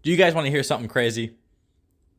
Do you guys want to hear something crazy?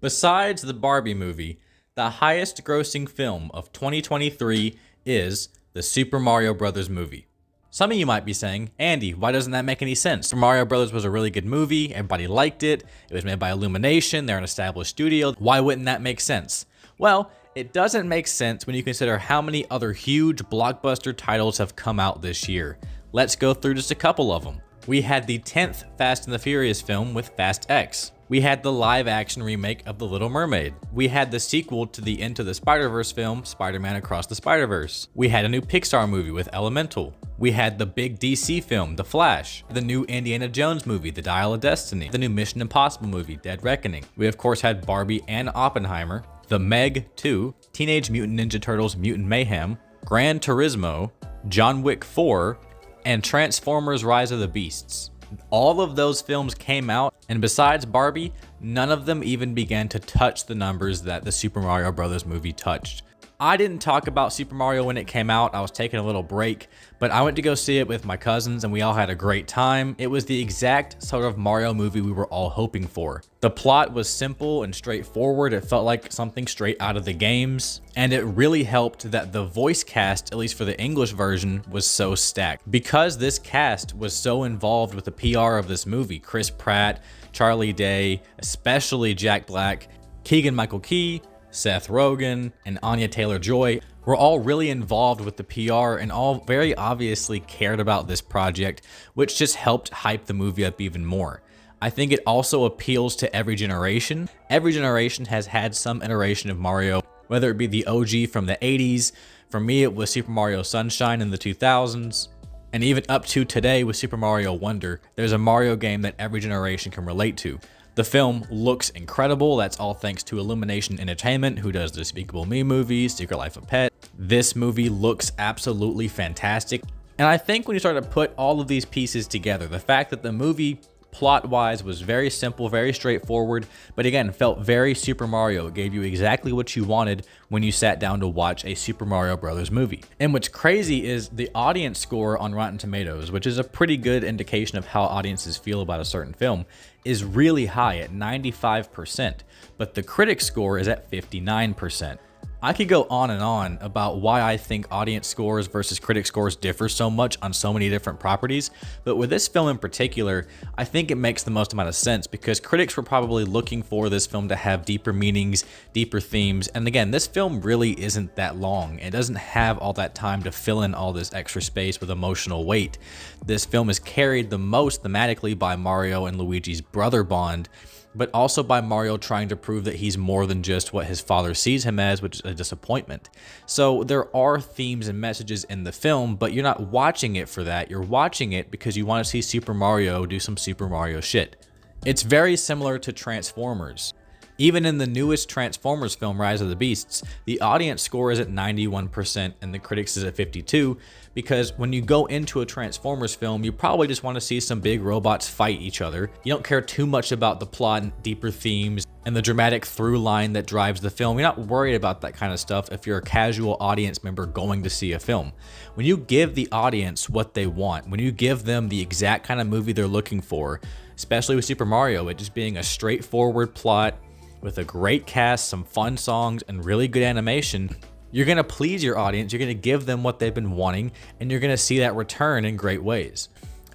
Besides the Barbie movie, the highest grossing film of 2023 is the Super Mario Bros. Movie. Some of you might be saying, Andy, why doesn't that make any sense? Super Mario Bros. Was a really good movie, everybody liked it, it was made by Illumination, they're an established studio, why wouldn't that make sense? Well, it doesn't make sense when you consider how many other huge blockbuster titles have come out this year. Let's go through just a couple of them. We had the 10th Fast and the Furious film with Fast X. We had the live-action remake of The Little Mermaid. We had the sequel to the Into the Spider-Verse film, Spider-Man Across the Spider-Verse. We had a new Pixar movie with Elemental. We had the big DC film, The Flash. The new Indiana Jones movie, The Dial of Destiny. The new Mission Impossible movie, Dead Reckoning. We of course had Barbie and Oppenheimer. The Meg 2, Teenage Mutant Ninja Turtles Mutant Mayhem, Gran Turismo, John Wick 4, and Transformers Rise of the Beasts. All of those films came out, and besides Barbie, none of them even began to touch the numbers that the Super Mario Bros. Movie touched. I didn't talk about Super Mario when it came out, I was taking a little break, but I went to go see it with my cousins and we all had a great time. It was the exact sort of Mario movie we were all hoping for. The plot was simple and straightforward, it felt like something straight out of the games, and it really helped that the voice cast, at least for the English version, was so stacked. Because this cast was so involved with the PR of this movie, Chris Pratt, Charlie Day, especially Jack Black, Keegan-Michael Key, Seth Rogen, and Anya Taylor-Joy were all really involved with the PR and all very obviously cared about this project, which just helped hype the movie up even more. I think it also appeals to every generation. Every generation has had some iteration of Mario, whether it be the OG from the 80s. For me, it was Super Mario Sunshine in the 2000s. And even up to today with Super Mario Wonder, there's a Mario game that every generation can relate to. The film looks incredible. That's all thanks to Illumination Entertainment, who does the Despicable Me movies, Secret Life of Pets. This movie looks absolutely fantastic. And I think when you start to put all of these pieces together, the fact that the movie plot-wise was very simple, very straightforward, but again, felt very Super Mario. It gave you exactly what you wanted when you sat down to watch a Super Mario Bros. Movie. And what's crazy is the audience score on Rotten Tomatoes, which is a pretty good indication of how audiences feel about a certain film, is really high at 95%, but the critic score is at 59%. I could go on and on about why I think audience scores versus critic scores differ so much on so many different properties, but with this film in particular, I think it makes the most amount of sense because critics were probably looking for this film to have deeper meanings, deeper themes, and again, this film really isn't that long. It doesn't have all that time to fill in all this extra space with emotional weight. This film is carried the most thematically by Mario and Luigi's brother bond, but also by Mario trying to prove that he's more than just what his father sees him as, which is a disappointment. So there are themes and messages in the film, but you're not watching it for that. You're watching it because you want to see Super Mario do some Super Mario shit. It's very similar to Transformers. Even in the newest Transformers film, Rise of the Beasts, the audience score is at 91% and the critics is at 52%, because when you go into a Transformers film, you probably just want to see some big robots fight each other. You don't care too much about the plot and deeper themes and the dramatic through line that drives the film. You're not worried about that kind of stuff if you're a casual audience member going to see a film. When you give the audience what they want, when you give them the exact kind of movie they're looking for, especially with Super Mario, it just being a straightforward plot, with a great cast, some fun songs, and really good animation, you're going to please your audience, you're going to give them what they've been wanting, and you're going to see that return in great ways.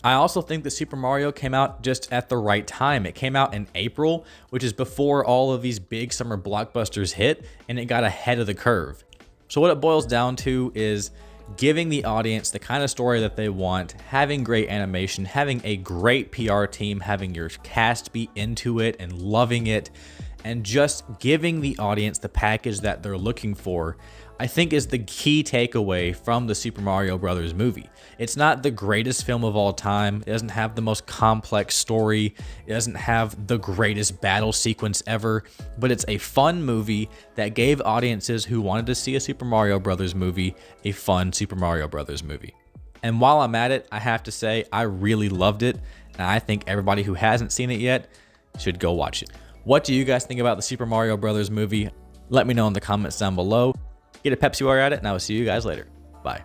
I also think that Super Mario came out just at the right time. It came out in April, which is before all of these big summer blockbusters hit, and it got ahead of the curve. So what it boils down to is giving the audience the kind of story that they want, having great animation, having a great PR team, having your cast be into it and loving it, and just giving the audience the package that they're looking for, I think is the key takeaway from the Super Mario Bros. Movie. It's not the greatest film of all time. It doesn't have the most complex story. It doesn't have the greatest battle sequence ever, but it's a fun movie that gave audiences who wanted to see a Super Mario Bros. Movie a fun Super Mario Bros. Movie. And while I'm at it, I have to say I really loved it, and I think everybody who hasn't seen it yet should go watch it. What do you guys think about the Super Mario Bros. Movie? Let me know in the comments down below. Get a Pepsi while you're at it, and I will see you guys later. Bye.